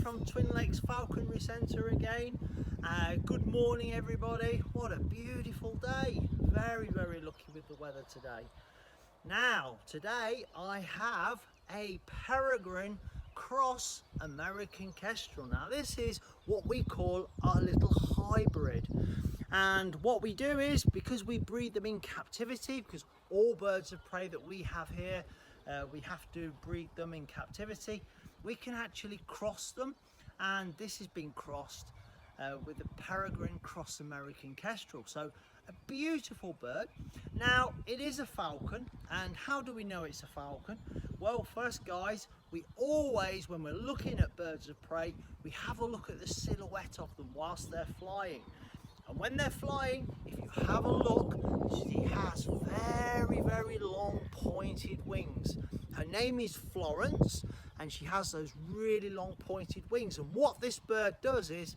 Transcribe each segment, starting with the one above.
from Twin Lakes Falconry Centre again. Good morning everybody. What a beautiful day. Very lucky with the weather today. Now today I have a Peregrine cross American Kestrel. Now this is what we call our little hybrid, and what we do is, because we breed them in captivity, because all birds of prey that we have here we have to breed them in captivity, we can actually cross them, and this has been crossed with the Peregrine cross American Kestrel. So a beautiful bird. Now it is a falcon, and how do we know it's a falcon? Well, first guys, we always, when we're looking at birds of prey, we have a look at the silhouette of them whilst they're flying. And when they're flying, if you have a look, she has very long pointed wings. Her name is Florence, and she has those really long pointed wings. And what this bird does is,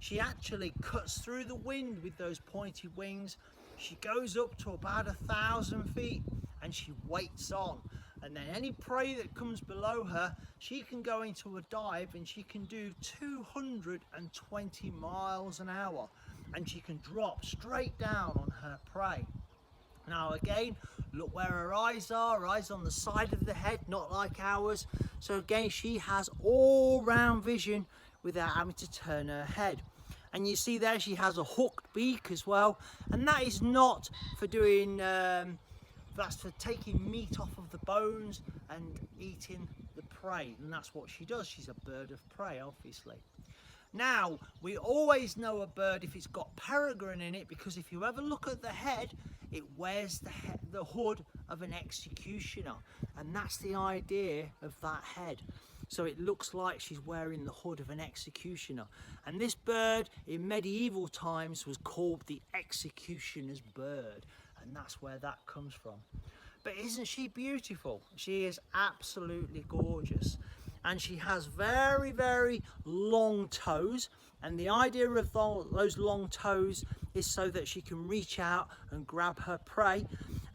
she actually cuts through the wind with those pointed wings. She goes up to about 1,000 feet and she waits on. And then any prey that comes below her, she can go into a dive and she can do 220 miles an hour. And she can drop straight down on her prey. Now again, look where her eyes are. Her eyes on the side of the head, not like ours. So again, she has all round vision without having to turn her head. And you see there, she has a hooked beak as well, and that is not for doing that's for taking meat off of the bones and eating the prey, and that's what she does. She's a bird of prey, obviously. Now we always know a bird if it's got peregrine in it, because if you ever look at the head, it wears the hood of an executioner, and that's the idea of that head. So it looks like she's wearing the hood of an executioner. And this bird in medieval times was called the executioner's bird, and that's where that comes from. But isn't she beautiful? She is absolutely gorgeous. And she has very long toes, and the idea of those long toes is so that she can reach out and grab her prey.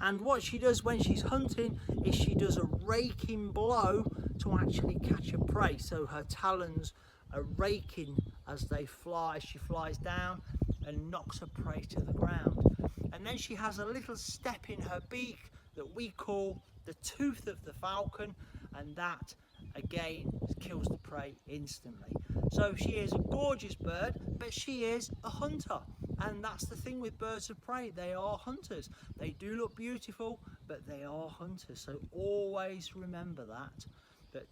And what she does when she's hunting is she does a raking blow to actually catch a prey. So her talons are raking as they fly, as she flies down and knocks her prey to the ground. And then she has a little step in her beak that we call the tooth of the falcon, and that again kills the prey instantly. So she is a gorgeous bird, but she is a hunter, and that's the thing with birds of prey. They are hunters. They do look beautiful, but they are hunters, so always remember that. But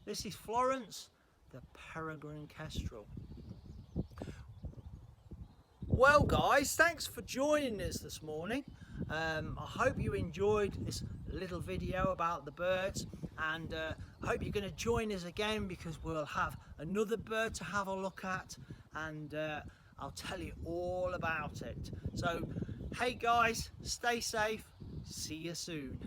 this is Florence, the Peregrine Kestrel. Well guys, thanks for joining us this morning. I hope you enjoyed this little video about the birds, and I hope you're going to join us again, because we'll have another bird to have a look at, and I'll tell you all about it. So hey guys, stay safe, see you soon.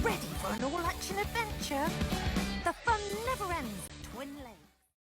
Ready for an all-action adventure? The fun never ends. Twin Lakes.